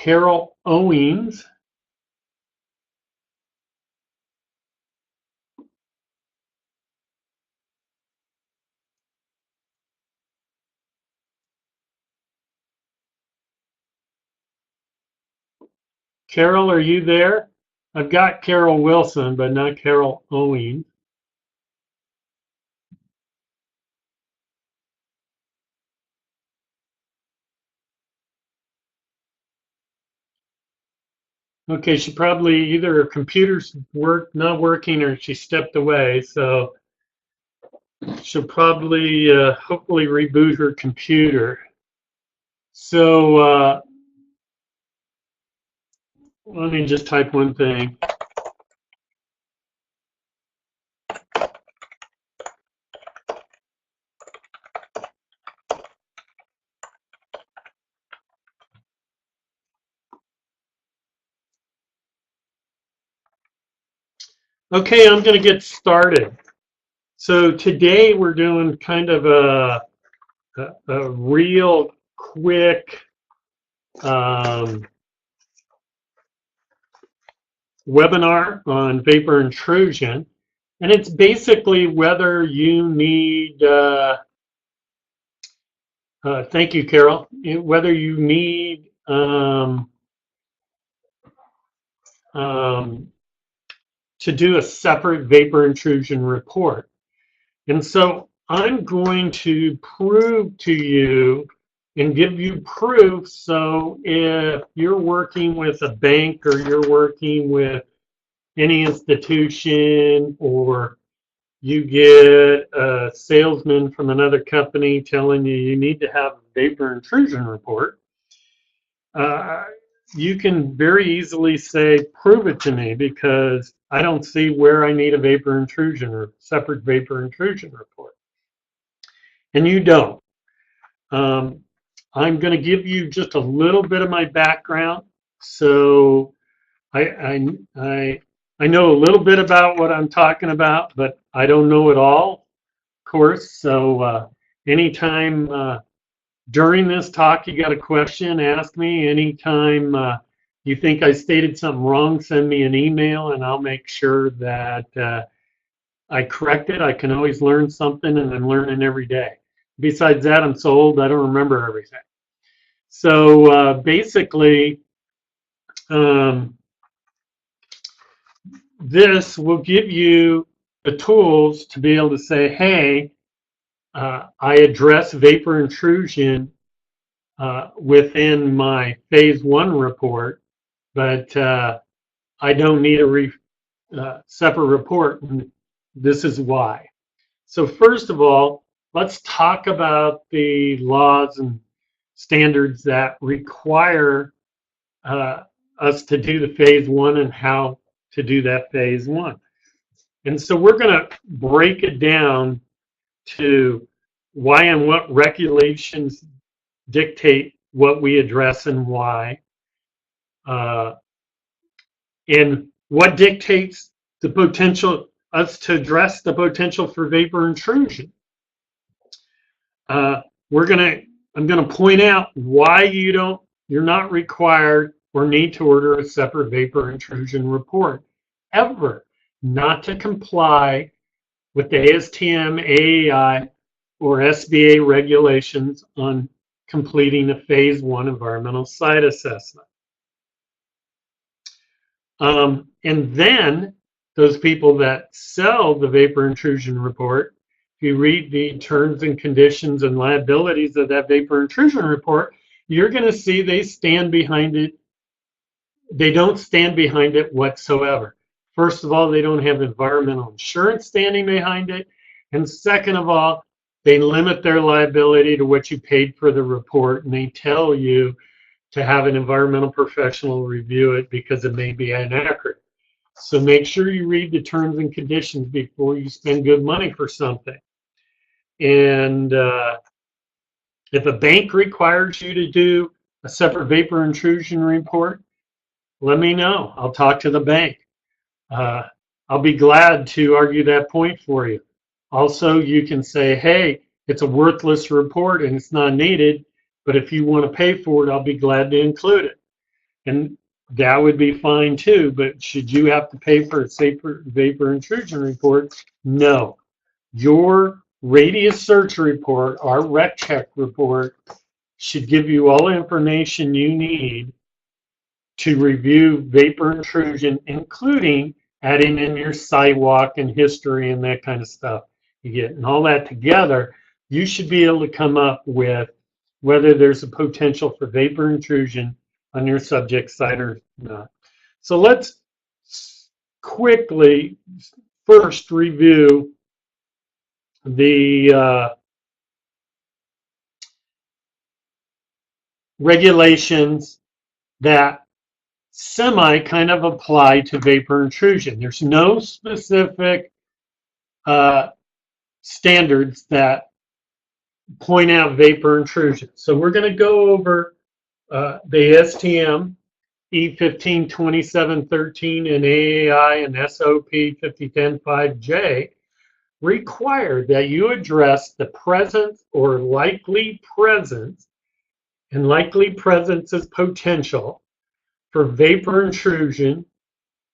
Carol Owens. Carol, are you there? I've got Carol Wilson, but not Carol Owens. Okay, she probably either her computer's not working or she stepped away, so she'll probably hopefully reboot her computer. So let me just type one thing. Okay, I'm going to get started. So today we're doing kind of a real quick webinar on vapor intrusion, and it's basically whether you need, thank you, Carol, whether you need to do a separate vapor intrusion report. And so I'm going to prove to you and give you proof. So if you're working with a bank or you're working with any institution, or you get a salesman from another company telling you you need to have a vapor intrusion report, you can very easily say, prove it to me, because I don't see where I need a vapor intrusion or separate vapor intrusion report. And you don't. I'm going to give you just a little bit of my background. So I know a little bit about what I'm talking about, but I don't know it all, of course. So anytime during this talk you got a question, ask me. Anytime you think I stated something wrong, send me an email and I'll make sure that I correct it. I can always learn something, and I'm learning every day. Besides that, I'm so old I don't remember everything. So basically, this will give you the tools to be able to say, hey, I address vapor intrusion within my Phase I report, but I don't need a separate report. And this is why. So first of all, let's talk about the laws and standards that require us to do the Phase I and how to do that Phase I. And so we're going to break it down to why and what regulations dictate what we address and why, and what dictates the potential, us to address the potential for vapor intrusion. I'm going to point out why you're not required or need to order a separate vapor intrusion report ever, not to comply with the ASTM, AAI, or SBA regulations on completing a Phase I environmental site assessment. And then those people that sell the vapor intrusion report, if you read the terms and conditions and liabilities of that vapor intrusion report, you're going to see they stand behind it. They don't stand behind it whatsoever. First of all, they don't have environmental insurance standing behind it. And second of all, they limit their liability to what you paid for the report, and they tell you to have an environmental professional review it because it may be inaccurate. So make sure you read the terms and conditions before you spend good money for something. And if a bank requires you to do a separate vapor intrusion report, let me know. I'll talk to the bank. I'll be glad to argue that point for you. Also, you can say, hey, it's a worthless report and it's not needed, but if you want to pay for it, I'll be glad to include it. and that would be fine too. But should you have to pay for a vapor intrusion report? No. Your radius search report, our RecCheck report, should give you all the information you need to review vapor intrusion, including adding in your sidewalk and history and that kind of stuff. You get and all that together, you should be able to come up with whether there's a potential for vapor intrusion on your subject site or not. So let's quickly first review the regulations that kind of apply to vapor intrusion. There's no specific standards that point out vapor intrusion. So we're going to go over the ASTM E15 2713 and AAI and SOP 50105J require that you address the presence or likely presence, and likely presence is potential, for vapor intrusion,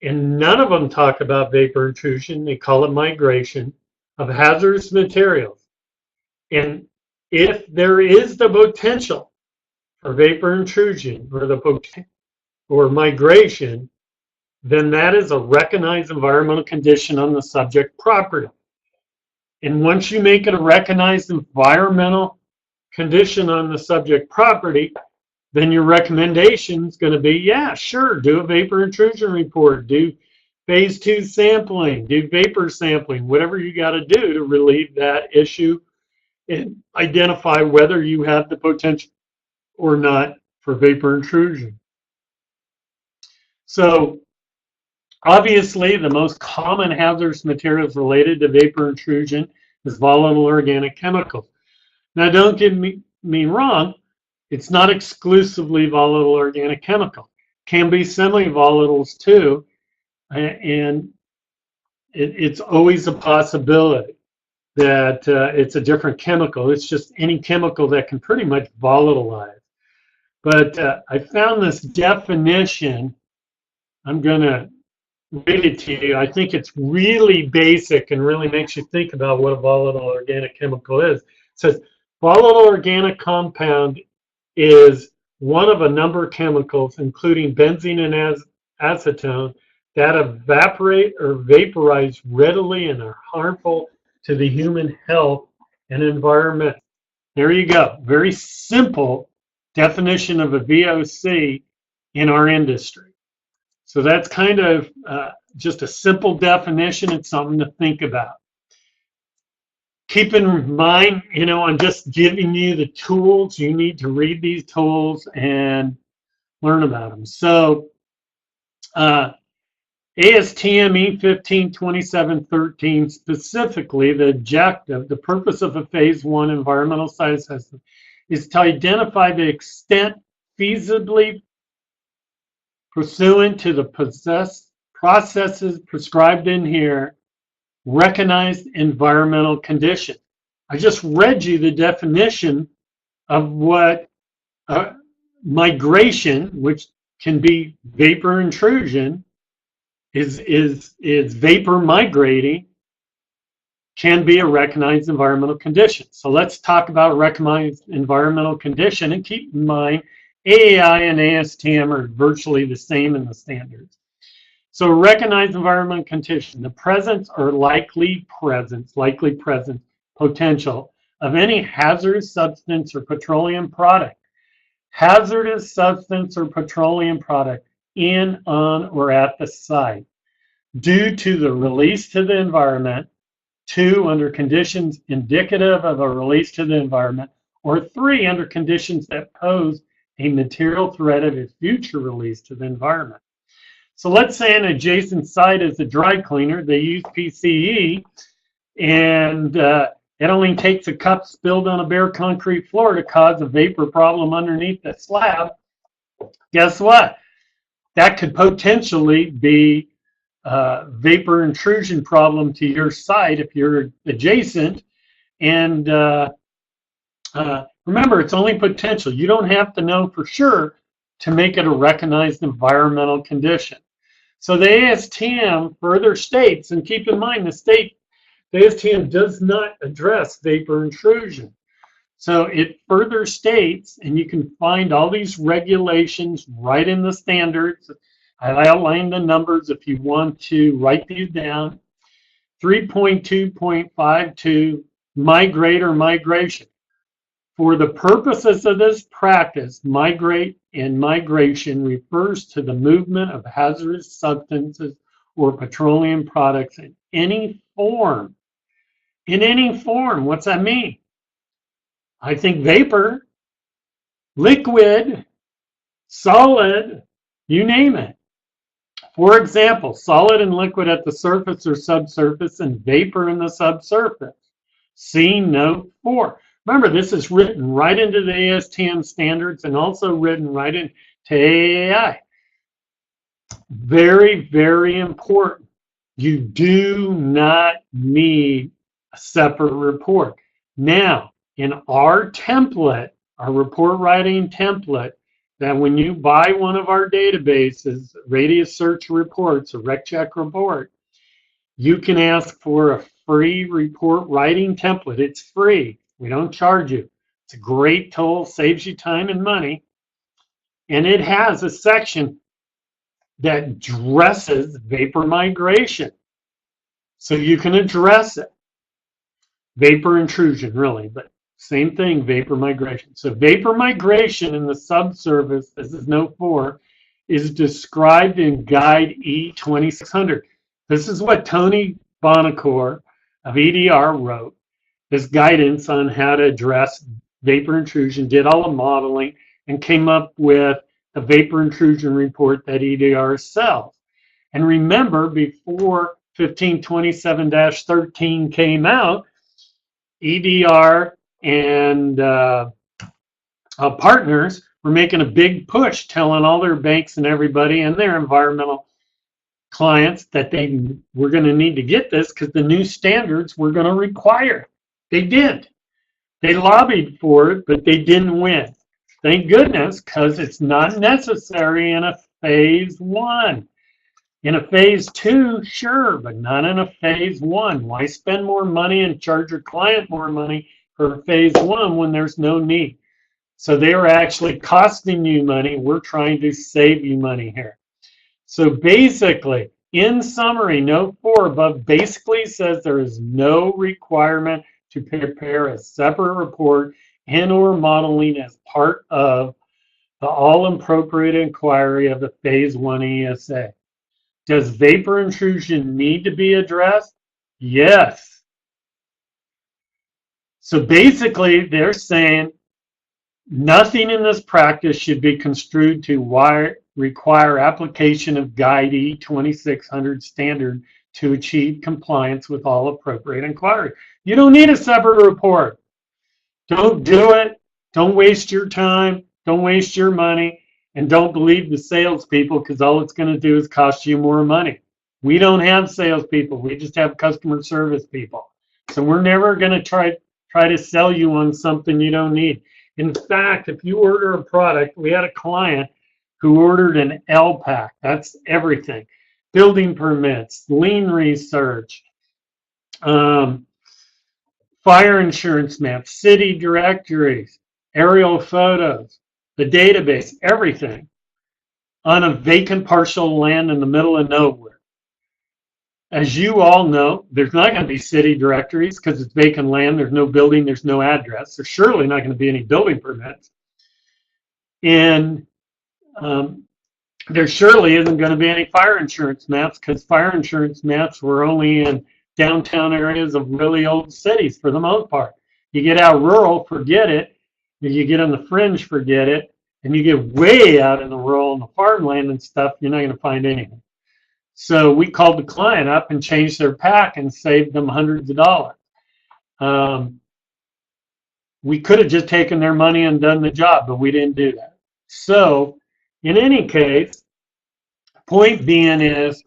and none of them talk about vapor intrusion. They call it migration of hazardous materials. And if there is the potential for vapor intrusion or migration, then that is a recognized environmental condition on the subject property. And once you make it a recognized environmental condition on the subject property, then your recommendation is going to be, yeah, sure, do a vapor intrusion report, do phase 2 sampling, do vapor sampling, whatever you got to do to relieve that issue and identify whether you have the potential or not for vapor intrusion. So obviously, the most common hazardous materials related to vapor intrusion is volatile organic chemicals. Now, don't get me wrong, it's not exclusively volatile organic chemical. Can be semi-volatiles too, and it's always a possibility that it's a different chemical. It's just any chemical that can pretty much volatilize. But I found this definition. I'm going to read it to you. I think it's really basic and really makes you think about what a volatile organic chemical is. It says, volatile organic compound is one of a number of chemicals, including benzene and acetone, that evaporate or vaporize readily and are harmful to the human health and environment. There you go. Very simple definition of a VOC in our industry. So that's kind of just a simple definition. It's something to think about. Keep in mind, I'm just giving you the tools. You need to read these tools and learn about them. So ASTM E15 2713, specifically the objective, the purpose of a Phase I environmental site assessment is to identify the extent feasibly pursuant to the processes prescribed in here, recognized environmental condition. I just read you the definition of what migration, which can be vapor intrusion, is vapor migrating, can be a recognized environmental condition. So let's talk about a recognized environmental condition, and keep in mind AAI and ASTM are virtually the same in the standards. So recognized environmental condition, the presence or likely presence potential of any hazardous substance or petroleum product. Hazardous substance or petroleum product in, on, or at the site due to the release to the environment. 2, under conditions indicative of a release to the environment. Or 3, under conditions that pose a material threat of a future release to the environment. So let's say an adjacent site is a dry cleaner. They use PCE, and it only takes a cup spilled on a bare concrete floor to cause a vapor problem underneath the slab. Guess what? That could potentially be a vapor intrusion problem to your site if you're adjacent. And remember, it's only potential. You don't have to know for sure, to make it a recognized environmental condition. So the ASTM further states, and keep in mind the ASTM does not address vapor intrusion. So it further states, and you can find all these regulations right in the standards. I outlined the numbers if you want to write these down. 3.2.52, migrate or migration. For the purposes of this practice, migrate and migration refers to the movement of hazardous substances or petroleum products in any form. In any form, what's that mean? I think vapor, liquid, solid, you name it. For example, solid and liquid at the surface or subsurface and vapor in the subsurface. See note 4. Remember, this is written right into the ASTM standards and also written right into AAI. Very, very important. You do not need a separate report. Now, in our template, our report writing template, that when you buy one of our databases, Radius Search Reports, a RecCheck report, you can ask for a free report writing template. It's free. We don't charge you. It's a great tool, saves you time and money. And it has a section that addresses vapor migration. So you can address it. Vapor intrusion, really, but same thing, vapor migration. So vapor migration in the subsurface, this is note 4, is described in Guide E2600. This is what Tony Bonacore of EDR wrote, this guidance on how to address vapor intrusion, did all the modeling, and came up with the vapor intrusion report that EDR sells. And remember, before 1527-13 came out, EDR and partners were making a big push, telling all their banks and everybody and their environmental clients that they were going to need to get this because the new standards were going to require. They did. They lobbied for it, but they didn't win. Thank goodness, because it's not necessary in a Phase I. In a Phase II, sure, but not in a Phase I. Why spend more money and charge your client more money for Phase I when there's no need? So they are actually costing you money. We're trying to save you money here. So basically, in summary, note 4 above basically says there is no requirement to prepare a separate report and or modeling as part of the all-appropriate inquiry of the Phase I ESA. Does vapor intrusion need to be addressed? Yes. So basically, they're saying nothing in this practice should be construed to require application of Guide E2600 standard to achieve compliance with all appropriate inquiry. You don't need a separate report. Don't do it. Don't waste your time. Don't waste your money. And don't believe the salespeople, because all it's going to do is cost you more money. We don't have salespeople. We just have customer service people. So we're never going to try to sell you on something you don't need. In fact, if you order a product, we had a client who ordered an LPAC. That's everything. Building permits, lien research, fire insurance maps, city directories, aerial photos, the database, everything on a vacant parcel land in the middle of nowhere. As you all know, there's not going to be city directories because it's vacant land. There's no building. There's no address. There's surely not going to be any building permits. And there surely isn't going to be any fire insurance maps because fire insurance maps were only in downtown areas of really old cities for the most part. You get out rural, forget it. You get on the fringe, forget it. And you get way out in the rural and the farmland and stuff, you're not going to find anything. So we called the client up and changed their pack and saved them hundreds of dollars. We could have just taken their money and done the job, but we didn't do that. So in any case, point being is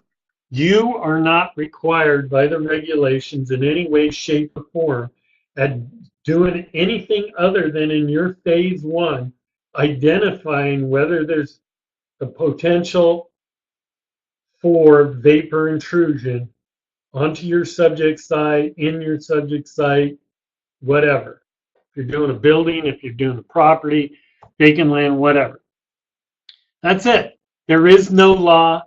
you are not required by the regulations in any way, shape, or form at doing anything other than in your Phase I identifying whether there's the potential for vapor intrusion onto your subject site, in your subject site, whatever. If you're doing a building, if you're doing a property, vacant land, whatever. That's it. There is no law.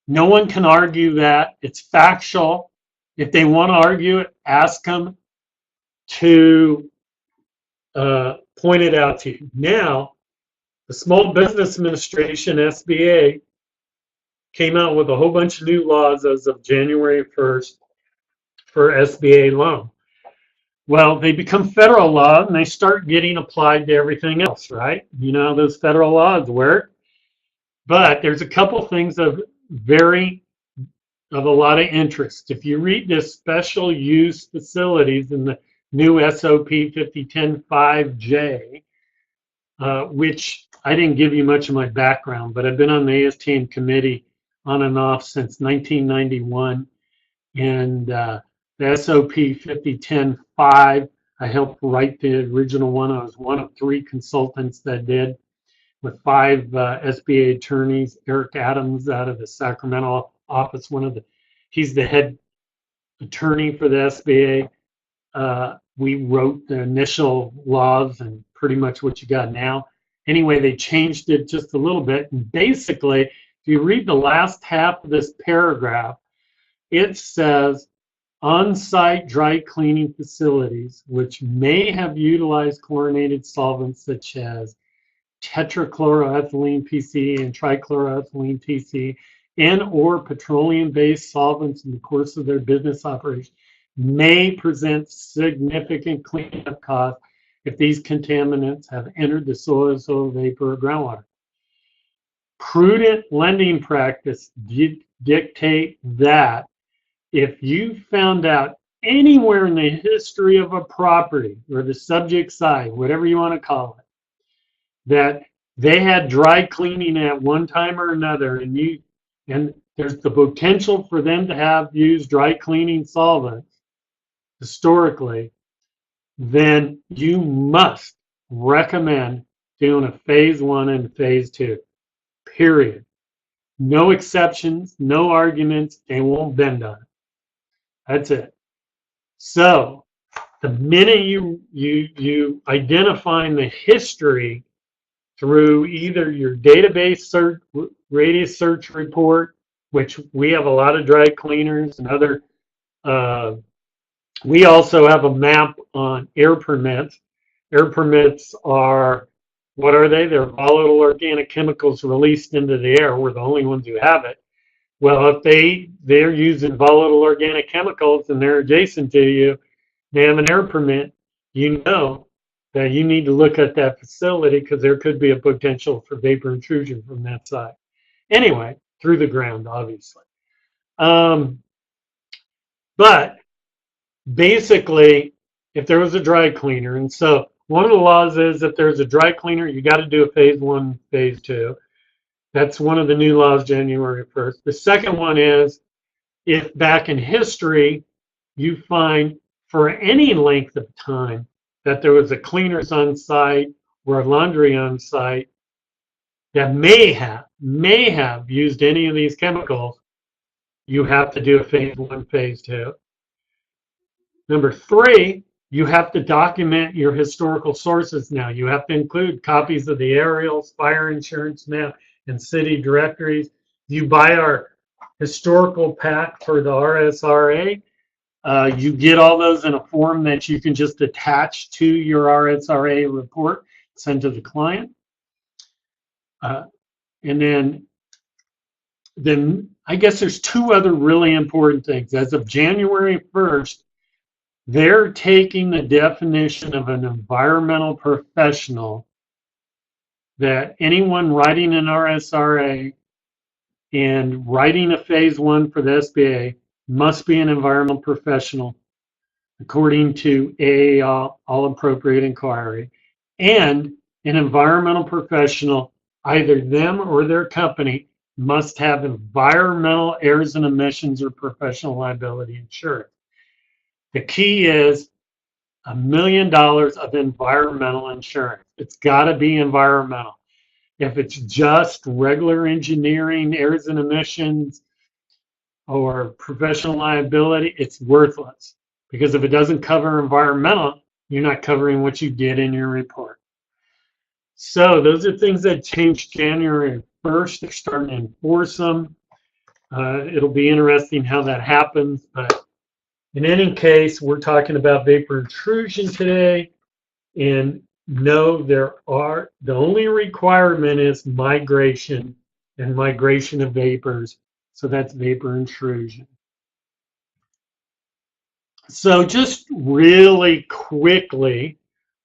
No one can argue that. It's factual. If they want to argue it, ask them to point it out to you. Now, the Small Business Administration, SBA, came out with a whole bunch of new laws as of January 1st for SBA loan. Well, they become federal law and they start getting applied to everything else, right? You know how those federal laws work. But there's a couple things of a lot of interest. If you read this special use facilities in the new SOP 5010-5J, which I didn't give you much of my background, but I've been on the ASTM committee on and off since 1991. And the SOP 5010-5, I helped write the original one. I was one of 3 consultants that did, with 5 SBA attorneys. Eric Adams out of the Sacramento office, he's the head attorney for the SBA. We wrote the initial laws and pretty much what you got now. Anyway, they changed it just a little bit. And basically, if you read the last half of this paragraph, it says on-site dry cleaning facilities which may have utilized chlorinated solvents such as tetrachloroethylene PC and trichloroethylene TC and or petroleum-based solvents in the course of their business operation may present significant cleanup costs if these contaminants have entered the soil, vapor, or groundwater. Prudent lending practice dictate that if you found out anywhere in the history of a property or the subject side, whatever you want to call it, that they had dry cleaning at one time or another, and there's the potential for them to have used dry cleaning solvents historically, then you must recommend doing a phase 1 and phase 2. Period. No exceptions, no arguments. They won't bend on it. That's it. So the minute you identify the history through either your database search, radius search report, which we have a lot of dry cleaners and other, we also have a map on air permits. Air permits are, what are they? They're volatile organic chemicals released into the air. We're the only ones who have it. Well, if they're using volatile organic chemicals and they're adjacent to you, they have an air permit, you know that you need to look at that facility because there could be a potential for vapor intrusion from that side. Anyway, through the ground, obviously. But basically, if there was a dry cleaner, and so one of the laws is if there's a dry cleaner, you got to do a phase 1, phase 2. That's one of the new laws, January 1st. The second one is if back in history you find for any length of time that there was a cleaners on site or a laundry on site that may have used any of these chemicals, you have to do a phase 1, phase 2. Number 3, you have to document your historical sources now. You have to include copies of the aerials, fire insurance map, and city directories. You buy our historical pack for the RSRA. You get all those in a form that you can just attach to your RSRA report, send to the client. And then I guess there's 2 other really important things. As of January 1st, they're taking the definition of an environmental professional that anyone writing an RSRA and writing a phase 1 for the SBA must be an environmental professional according to AAL, All Appropriate Inquiry, and an environmental professional, either them or their company, must have environmental errors and emissions or professional liability insurance. The key is $1 million of environmental insurance. It's got to be environmental. If it's just regular engineering, errors and emissions, or professional liability, it's worthless. Because if it doesn't cover environmental, you're not covering what you did in your report. So those are things that changed January 1st. They're starting to enforce them. It'll be interesting how that happens. But in any case, we're talking about vapor intrusion today. And no, the only requirement is migration and migration of vapors. So that's vapor intrusion. So just really quickly,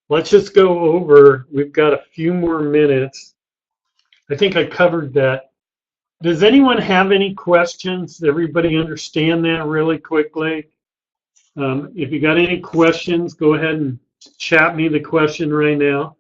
let's just go over, we've got a few more minutes. I think I covered that. Does anyone have any questions? Everybody understand that really quickly? If you got any questions, go ahead and chat me the question right now.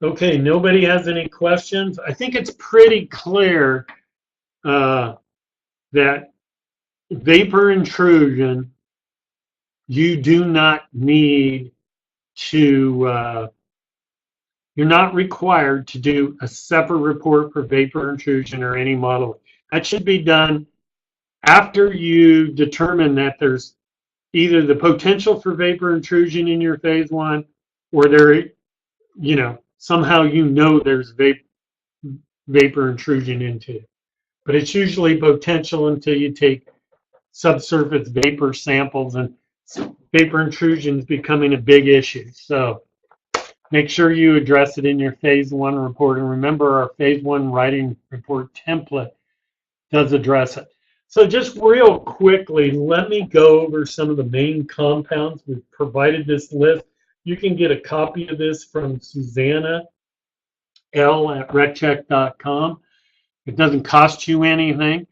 Okay, nobody has any questions. I think it's pretty clear that vapor intrusion, you do not need to, you're not required to do a separate report for vapor intrusion or any modeling. That should be done after you determine that there's either the potential for vapor intrusion in your phase one, or there, somehow there's vapor intrusion into it. But it's usually potential until you take subsurface vapor samples, and vapor intrusion is becoming a big issue. So make sure you address it in your phase one report. And remember, our phase one writing report template does address it. So just real quickly, let me go over some of the main compounds. We've provided this list. You can get a copy of this from Susanna L at RecCheck.com. It doesn't cost you anything.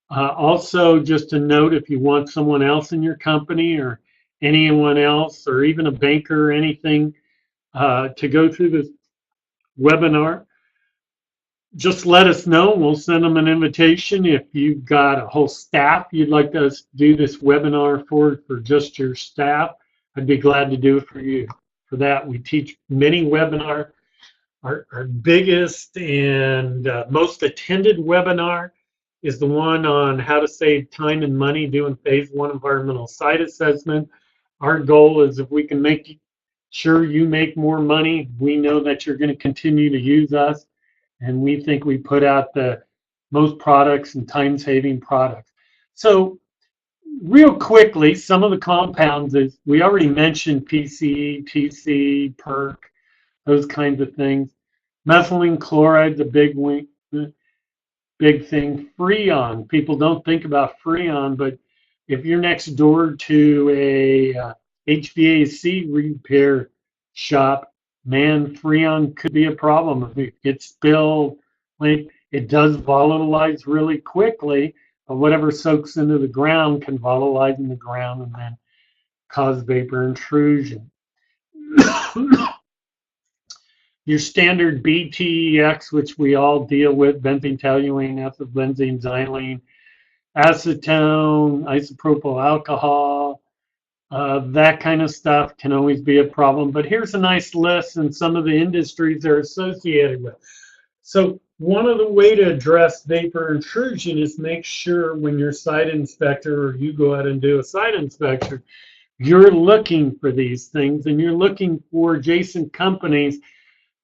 Also, just a note, if you want someone else in your company or anyone else or even a banker or anything to go through this webinar, just let us know. We'll send them an invitation. If you've got a whole staff you'd like us to do this webinar for just your staff, I'd be glad to do it for you. For that, we teach many webinars. Our biggest and most attended webinar is the one on how to save time and money doing phase one environmental site assessment. Our goal is if we can make sure you make more money, we know that you're going to continue to use us, and we think we put out the most products and time-saving products. So real quickly, some of the compounds is, we already mentioned PCE, TC, PERC, those kinds of things. Methylene chloride's a big thing. Freon, people don't think about Freon, but if you're next door to a HVAC repair shop, man, Freon could be a problem. If it gets spilled, it does volatilize really quickly, but whatever soaks into the ground can volatilize in the ground and then cause vapor intrusion. Your standard BTEX, which we all deal with, benzene, toluene, ethylbenzene, xylene, acetone, isopropyl alcohol, that kind of stuff can always be a problem. But here's a nice list and some of the industries they're associated with. So one of the ways to address vapor intrusion is make sure when your site inspector or you go out and do a site inspection, you're looking for these things and you're looking for adjacent companies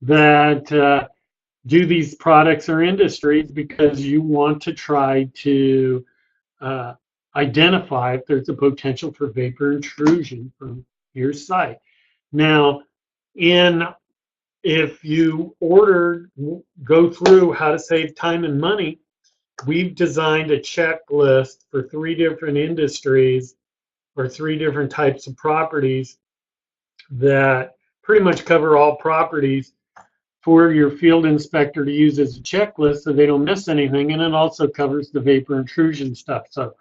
that do these products or industries, because you want to try to identify if there's a potential for vapor intrusion from your site. Now, if you go through how to save time and money, we've designed a checklist for 3 different industries or 3 different types of properties that pretty much cover all properties for your field inspector to use as a checklist so they don't miss anything, and it also covers the vapor intrusion stuff. So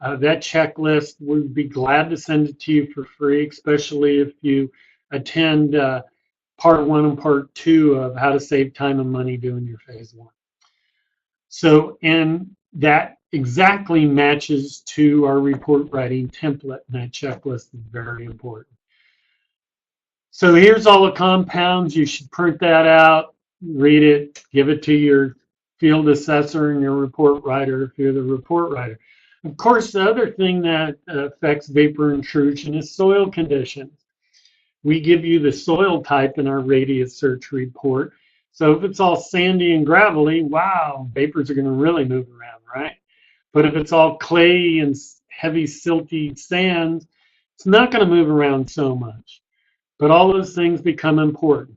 That checklist, we'd be glad to send it to you for free, especially if you attend part 1 and part 2 of how to save time and money doing your phase 1. So, and that exactly matches to our report writing template, and that checklist is very important. So here's all the compounds. You should print that out, read it, give it to your field assessor and your report writer if you're the report writer. Of course, the other thing that affects vapor intrusion is soil conditions. We give you the soil type in our radius search report. So if it's all sandy and gravelly, wow, vapors are going to really move around, right? But if it's all clay and heavy silty sands, it's not going to move around so much. But all those things become important.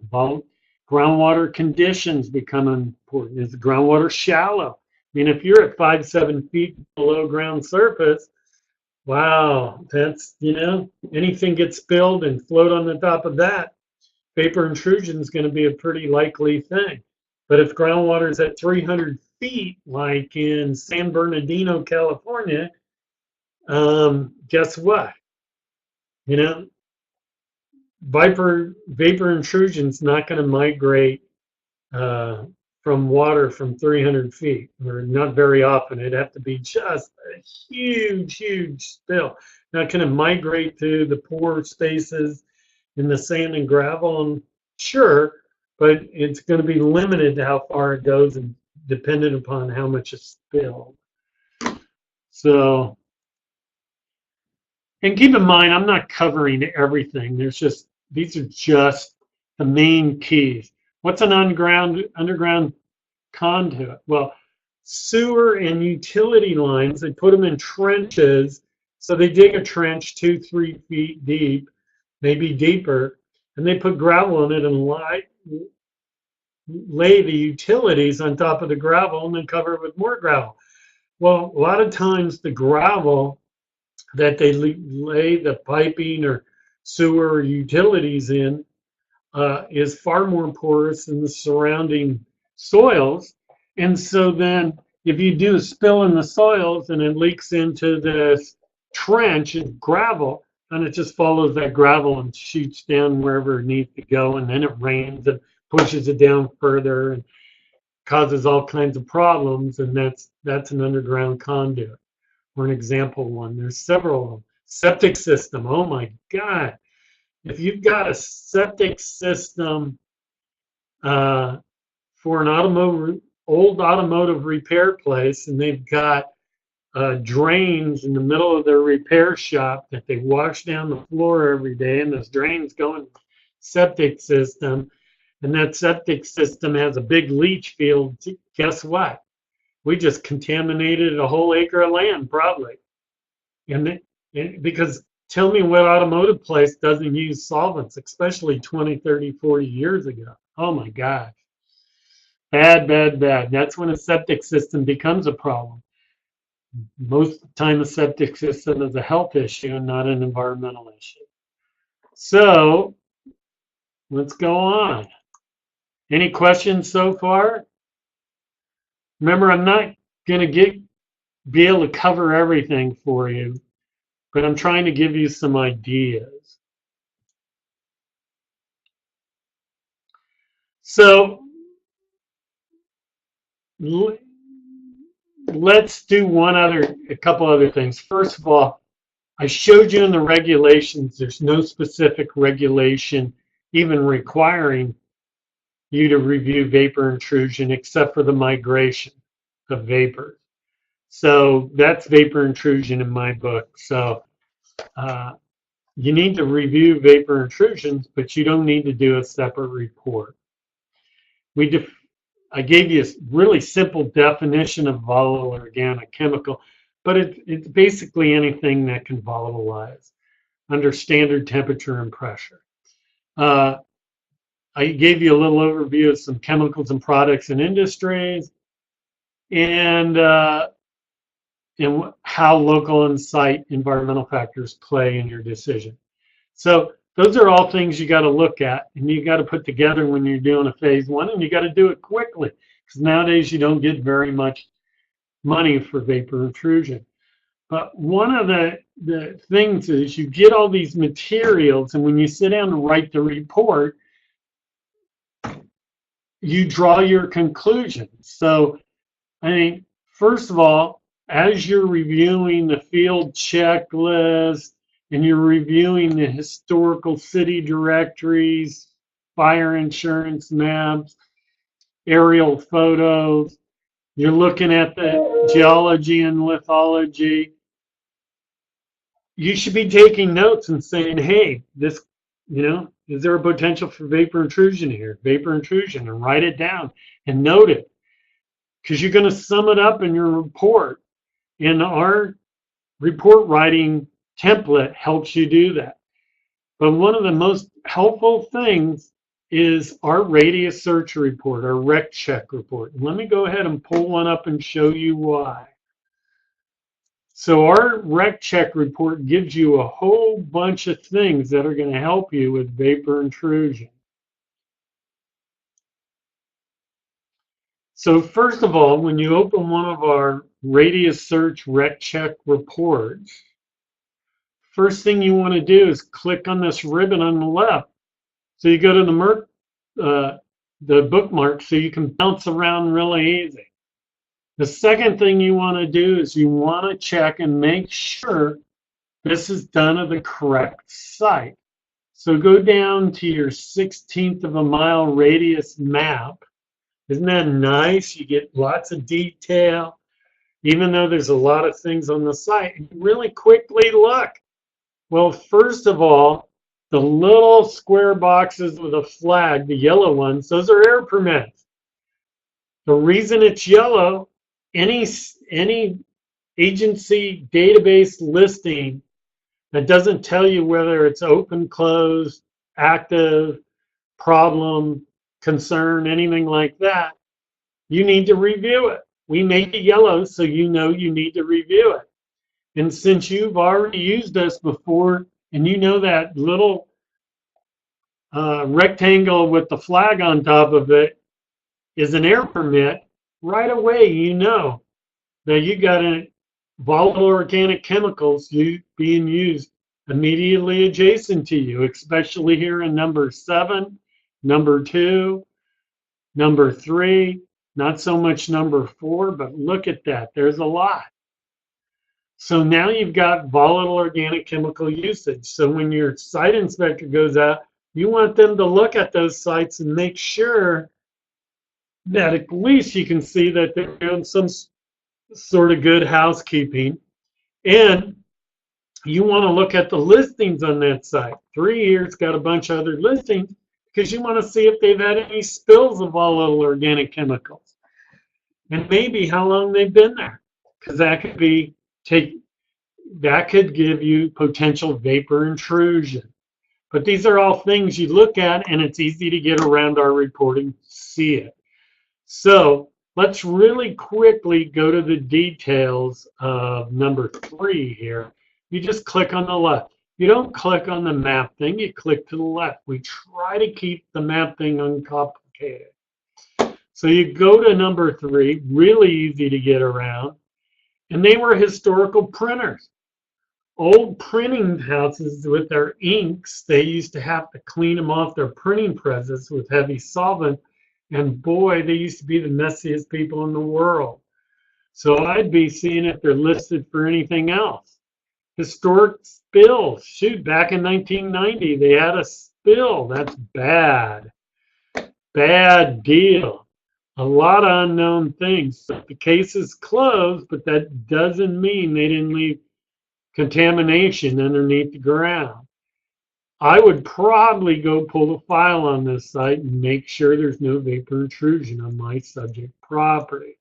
Groundwater conditions become important. Is the groundwater shallow? I mean, if you're at 5-7 feet below ground surface, wow, that's, anything gets spilled and float on the top of that, vapor intrusion is going to be a pretty likely thing. But if groundwater is at 300 feet, like in San Bernardino, California, guess what? Vapor intrusion is not going to migrate from water from 300 feet, or not very often. It'd have to be just a huge, huge spill. Not going to migrate through the pore spaces in the sand and gravel, and sure, but it's going to be limited to how far it goes and dependent upon how much is spilled. So, and keep in mind, I'm not covering everything. These are just the main keys. What's an underground conduit? Well, sewer and utility lines, they put them in trenches. So they dig a trench 2-3 feet deep, maybe deeper, and they put gravel in it and lay the utilities on top of the gravel and then cover it with more gravel. Well, a lot of times the gravel that they lay the piping or sewer or utilities in is far more porous than the surrounding soils. And so then if you do a spill in the soils and it leaks into this trench and gravel, and it just follows that gravel and shoots down wherever it needs to go, and then it rains and pushes it down further and causes all kinds of problems, and that's an underground conduit, or an example one. There's several of them. Septic system, oh my God. If you've got a septic system for an old automotive repair place, and they've got drains in the middle of their repair shop that they wash down the floor every day, and those drains go in the septic system, and that septic system has a big leach field, guess what? We just contaminated a whole acre of land, probably. Because tell me what automotive place doesn't use solvents, especially 20, 30, 40 years ago. Oh my God. Bad, bad, bad. That's when a septic system becomes a problem. Most of the time, a septic system is a health issue and not an environmental issue. So let's go on. Any questions so far? Remember, I'm not going to be able to cover everything for you, but I'm trying to give you some ideas. So let's do a couple other things. First of all, I showed you in the regulations, there's no specific regulation even requiring you to review vapor intrusion except for the migration of vapors. So that's vapor intrusion in my book. So you need to review vapor intrusions, but you don't need to do a separate report. I gave you a really simple definition of volatile organic chemical, but it's basically anything that can volatilize under standard temperature and pressure. I gave you a little overview of some chemicals and products and industries, and how local and site environmental factors play in your decision. So those are all things you got to look at, and you got to put together when you're doing a phase 1, and you got to do it quickly, because nowadays you don't get very much money for vapor intrusion. But one of the things is you get all these materials, and when you sit down to write the report, you draw your conclusions. So, I mean, first of all, as you're reviewing the field checklist and you're reviewing the historical city directories, fire insurance maps, aerial photos, you're looking at the geology and lithology, you should be taking notes and saying, hey, this, is there a potential for vapor intrusion here? Vapor intrusion, and write it down and note it, because you're going to sum it up in your report. And our report writing template helps you do that. But one of the most helpful things is our radius search report, our RecCheck report. And let me go ahead and pull one up and show you why. So our RecCheck report gives you a whole bunch of things that are going to help you with vapor intrusion. So first of all, when you open one of our radius search RecCheck reports, first thing you want to do is click on this ribbon on the left. So you go to the bookmark so you can bounce around really easy. The second thing you want to do is you want to check and make sure this is done at the correct site. So go down to your 1/16 of a mile radius map. Isn't that nice? You get lots of detail, even though there's a lot of things on the site. And really quickly look. Well, first of all, the little square boxes with a flag, the yellow ones, those are air permits. The reason it's yellow, any agency database listing that doesn't tell you whether it's open, closed, active, problem, concern, anything like that, you need to review it. We make it yellow so you know you need to review it. And since you've already used us before, and you know that little rectangle with the flag on top of it is an air permit, right away you know that you got volatile organic chemicals being used immediately adjacent to you, especially here in number 7, number 2, number 3, not so much number 4, but look at that, there's a lot. So now you've got volatile organic chemical usage. So when your site inspector goes out, you want them to look at those sites and make sure that at least you can see that they're doing some sort of good housekeeping. And you want to look at the listings on that site. 3 years got a bunch of other listings because you want to see if they've had any spills of volatile organic chemicals. And maybe how long they've been there, because that could give you potential vapor intrusion. But these are all things you look at, and it's easy to get around our reporting, see it. So let's really quickly go to the details of number 3 here. You just click on the left. You don't click on the map thing, you click to the left. We try to keep the map thing uncomplicated. So you go to number 3, really easy to get around. And they were historical printers. Old printing houses with their inks, they used to have to clean them off their printing presses with heavy solvent. And boy, they used to be the messiest people in the world. So I'd be seeing if they're listed for anything else. Historic spills. Shoot, back in 1990, they had a spill. That's bad. Bad deal. A lot of unknown things. So the case is closed, but that doesn't mean they didn't leave contamination underneath the ground. I would probably go pull the file on this site and make sure there's no vapor intrusion on my subject property.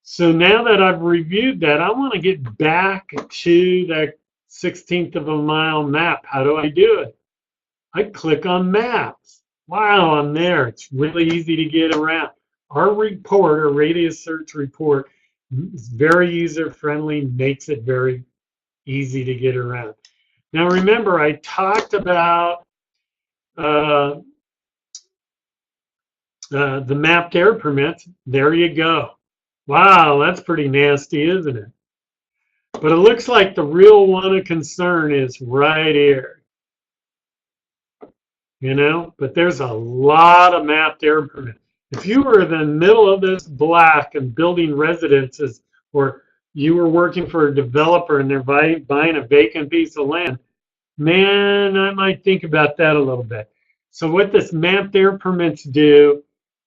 So now that I've reviewed that, I want to get back to that 1/16 of a mile map. How do I do it? I click on maps. Wow, I'm there. It's really easy to get around. Our report, our radius search report, is very user-friendly, makes it very easy to get around. Now remember, I talked about the mapped air permits. There you go. Wow, that's pretty nasty, isn't it? But it looks like the real one of concern is right here. You know, but there's a lot of mapped air permits. If you were in the middle of this black and building residences, or you were working for a developer and they're buying a vacant piece of land, man, I might think about that a little bit. So what this mapped air permits do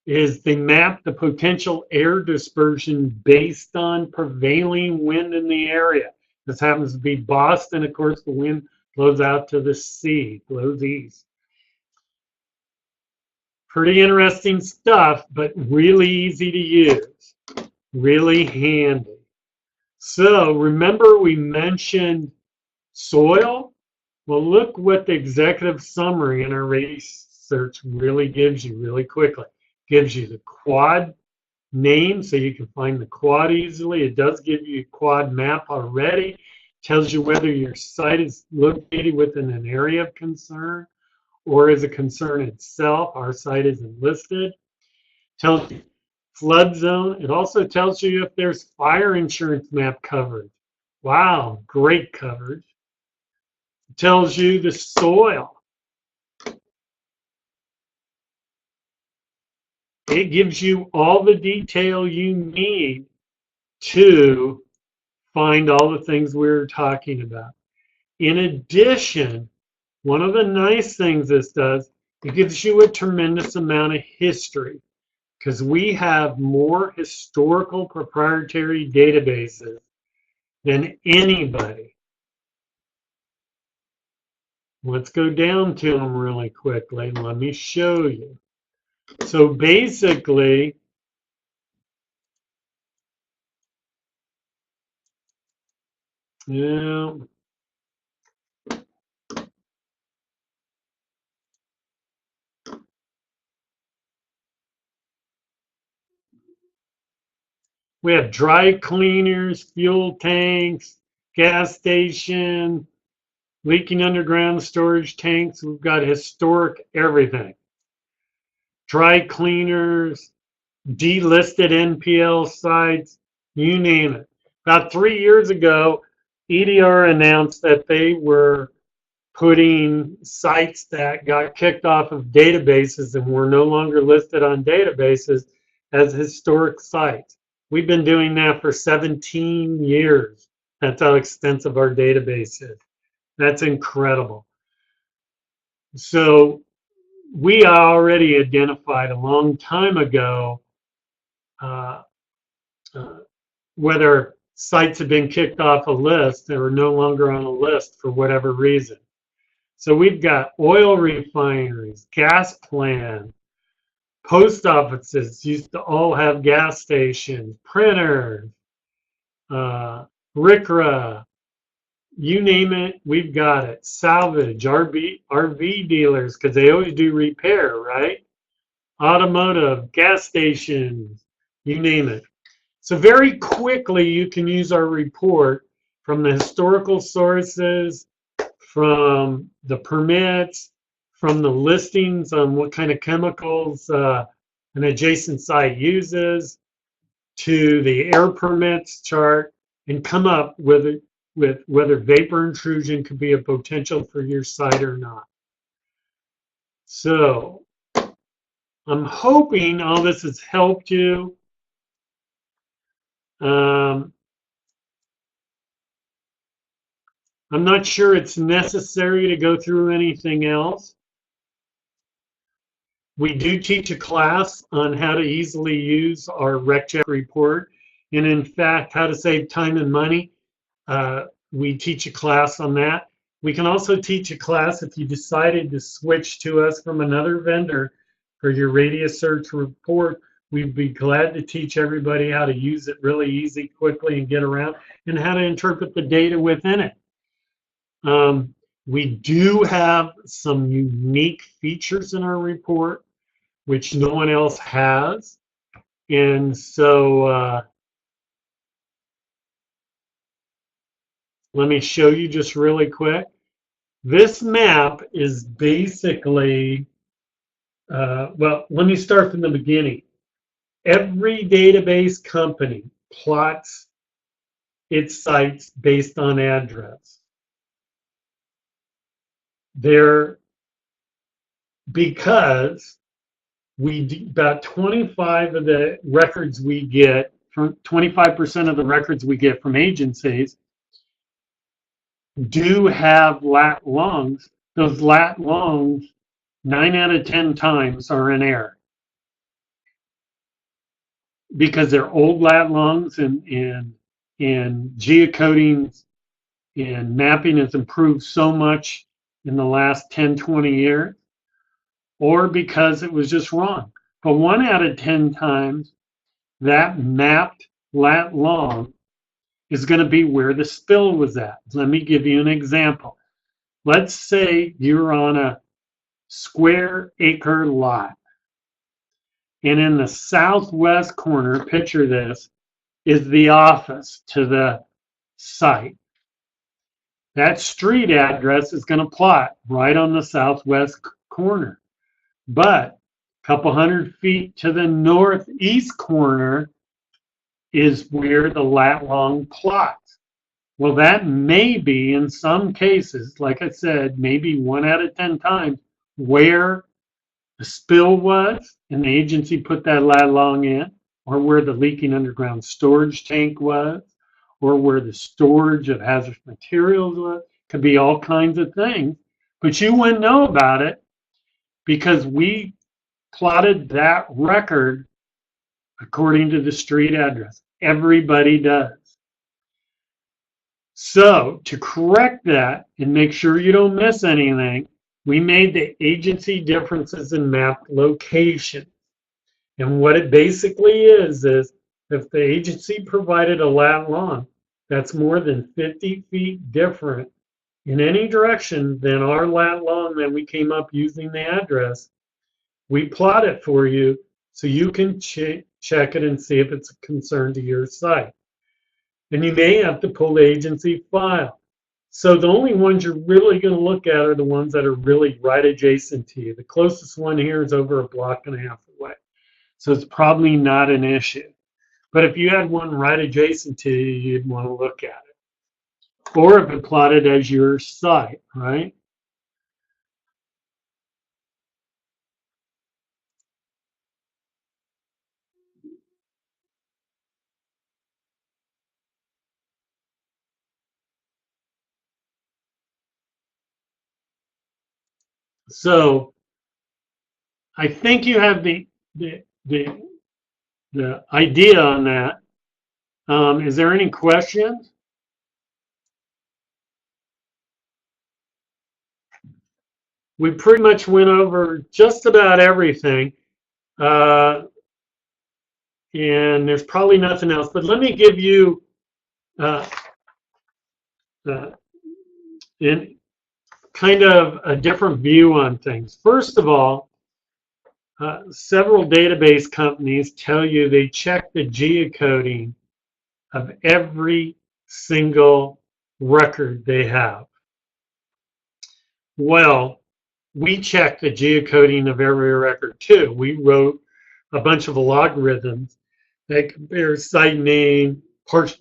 is they map the potential air dispersion based on prevailing wind in the area. This happens to be Boston. Of course, the wind blows out to the sea, blows east. Pretty interesting stuff, but really easy to use, really handy. So remember we mentioned soil? Well, look what the executive summary in our research really gives you really quickly. Gives you the quad name so you can find the quad easily. It does give you a quad map already. Tells you whether your site is located within an area of concern or is a concern itself. Our site isn't listed. Tells you flood zone. It also tells you if there's fire insurance map coverage. Wow, great coverage. It tells you the soil. It gives you all the detail you need to find all the things we were talking about. In addition, one of the nice things this does, it gives you a tremendous amount of history because we have more historical proprietary databases than anybody. Let's go down to them really quickly. Let me show you. So basically, yeah, we have dry cleaners, fuel tanks, gas station, leaking underground storage tanks. We've got historic everything. Dry cleaners, delisted NPL sites, you name it. About 3 years ago, EDR announced that they were putting sites that got kicked off of databases and were no longer listed on databases as historic sites. We've been doing that for 17 years. That's how extensive our database is. That's incredible. So we already identified a long time ago uh, whether sites have been kicked off a list or are no longer on a list for whatever reason. So we've got oil refineries, gas plants, post offices used to all have gas stations, printers, RCRA, you name it, we've got it. Salvage, RV dealers, because they always do repair, right? Automotive, gas stations, you name it. So very quickly, you can use our report from the historical sources, from the permits, from the listings on what kind of chemicals an adjacent site uses, to the air permits chart, and come up with whether vapor intrusion could be a potential for your site or not. So I'm hoping all this has helped you. I'm not sure it's necessary to go through anything else. We do teach a class on how to easily use our RecCheck report, and in fact, how to save time and money. We teach a class on that. We can also teach a class if you decided to switch to us from another vendor for your radius search report. We'd be glad to teach everybody how to use it really easy, quickly, and get around, and how to interpret the data within it. We do have some unique features in our report, which no one else has. And so let me show you just really quick. This map is basically, well, let me start from the beginning. Every database company plots its sites based on address. Because about 25 of the records we get, from 25% of the records we get from agencies do have lat longs. Those lat longs, 9 out of 10 times, are in error because they're old lat longs, and geocoding and mapping has improved so much in the last 10, 20 years, or because it was just wrong. But 1 out of 10 times, that mapped lat long is going to be where the spill was at. Let me give you an example. Let's say you're on a square acre lot, and in the southwest corner, picture this, is the office to the site. That street address is going to plot right on the southwest corner. But a couple hundred feet to the northeast corner is where the lat long plots. Well, that may be, in some cases, like I said, maybe 1 out of 10 times, where the spill was and the agency put that lat long in, or where the leaking underground storage tank was, or where the storage of hazardous materials was. Could be all kinds of things, but you wouldn't know about it because we plotted that record according to the street address. Everybody does. So to correct that and make sure you don't miss anything, we made the agency differences in mapped location. And what it basically is if the agency provided a lat long that's more than 50 feet different in any direction than our lat long that we came up using the address, we plot it for you so you can check it and see if it's a concern to your site. And you may have to pull the agency file. So the only ones you're really going to look at are the ones that are really right adjacent to you. The closest one here is over a block and a half away. So it's probably not an issue. But if you had one right adjacent to you, you'd want to look at it. Or if it plotted as your site, right? So I think you have the idea on that. Is there any questions? We pretty much went over just about everything. And there's probably nothing else. But let me give you in kind of a different view on things. First of all, several database companies tell you they check the geocoding of every single record they have. Well, we check the geocoding of every record too. We wrote a bunch of algorithms that compare site name, parcel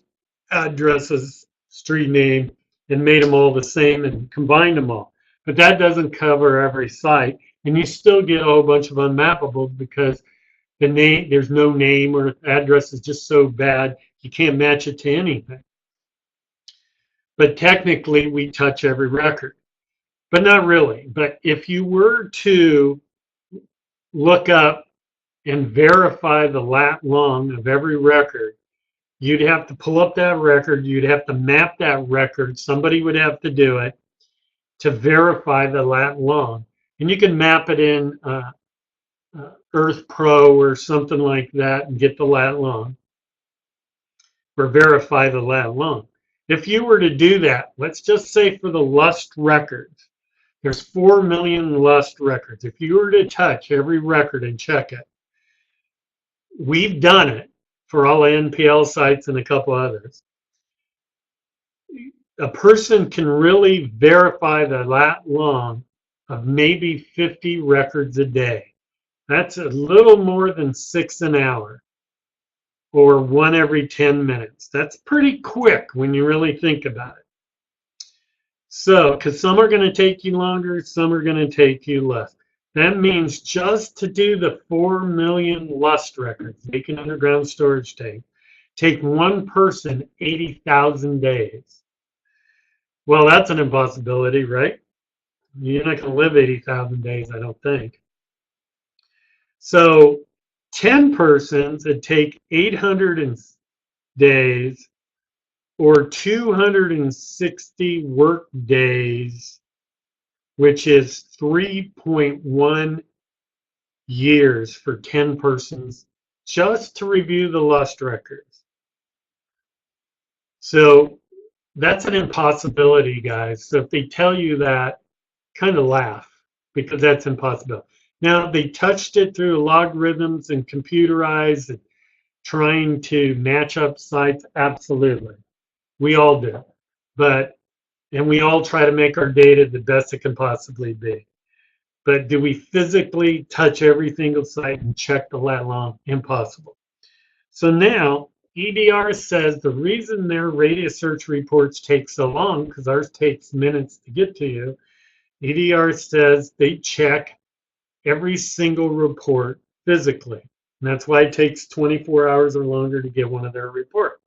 addresses, street name, and made them all the same and combined them all. But that doesn't cover every site, and you still get a whole bunch of unmappables because the name, there's no name, or the address is just so bad you can't match it to anything. But technically, we touch every record, but not really. But if you were to look up and verify the lat long of every record, you'd have to pull up that record, you'd have to map that record, somebody would have to do it to verify the lat long. And you can map it in Earth Pro or something like that and get the lat long, or verify the lat long. If you were to do that, let's just say for the Lust records, there's 4 million Lust records. If you were to touch every record and check it, we've done it for all NPL sites and a couple others. A person can really verify the lat long of maybe 50 records a day. That's a little more than 6 an hour. or 1 every 10 minutes. That's pretty quick when you really think about it. So, because some are going to take you longer, some are going to take you less. That means just to do the 4 million lust records, vacant underground storage tank, take one person 80,000 days. Well, that's an impossibility, right? You're not going to live 80,000 days, I don't think. So 10 persons, it'd take 800 days or 260 work days, which is 3.1 years for 10 persons just to review the lust records. So that's an impossibility, guys. So if they tell you that, kind of laugh, because that's impossible. Now, they touched it through logarithms and computerized and trying to match up sites. Absolutely. We all do. And we all try to make our data the best it can possibly be. But do we physically touch every single site and check the lat long? Impossible. So now, EDR says the reason their radius search reports take so long, because ours takes minutes to get to you, EDR says they check every single report physically. And that's why it takes 24 hours or longer to get one of their reports.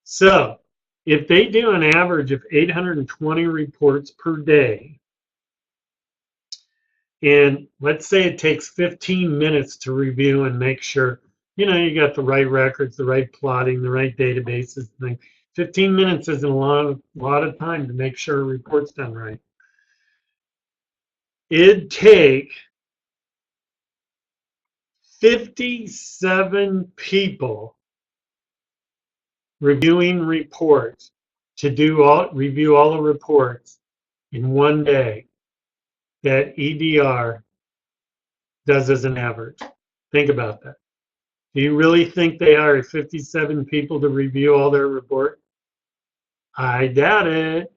So if they do an average of 820 reports per day, and let's say it takes 15 minutes to review and make sure, you got the right records, the right plotting, the right databases, thing. 15 minutes isn't a lot of time to make sure a report's done right. It'd take 57 people reviewing reports to review all the reports in one day that EDR does as an average. Think about that. Do you really think they hired 57 people to review all their reports? I doubt it.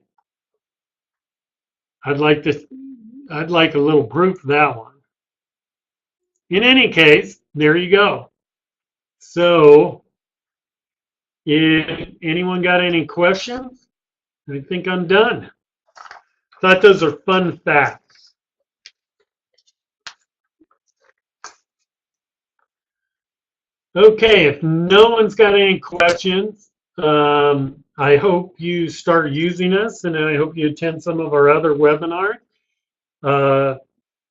I'd like a little proof of that one. In any case, there you go. So, if anyone got any questions? I think I'm done. Thought those are fun facts. Okay, if no one's got any questions, I hope you start using us, and I hope you attend some of our other webinars.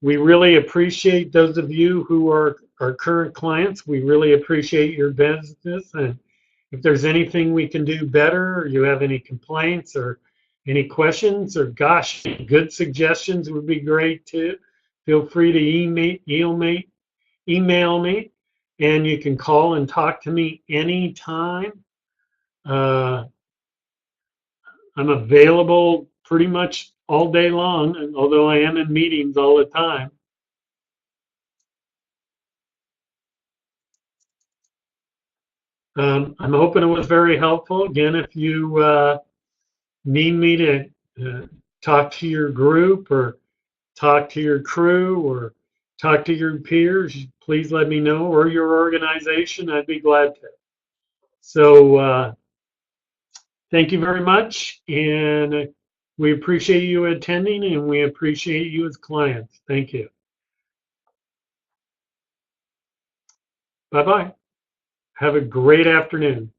We really appreciate those of you who are our current clients. We really appreciate your business, and if there's anything we can do better, or you have any complaints or any questions, or gosh, good suggestions would be great too. Feel free to email me, and you can call and talk to me anytime. I'm available pretty much all day long, although I am in meetings all the time. I'm hoping it was very helpful. Again, if you need me to talk to your group or talk to your crew or talk to your peers, please let me know, or your organization. I'd be glad to. So thank you very much, and we appreciate you attending, and we appreciate you as clients. Thank you. Bye-bye. Have a great afternoon.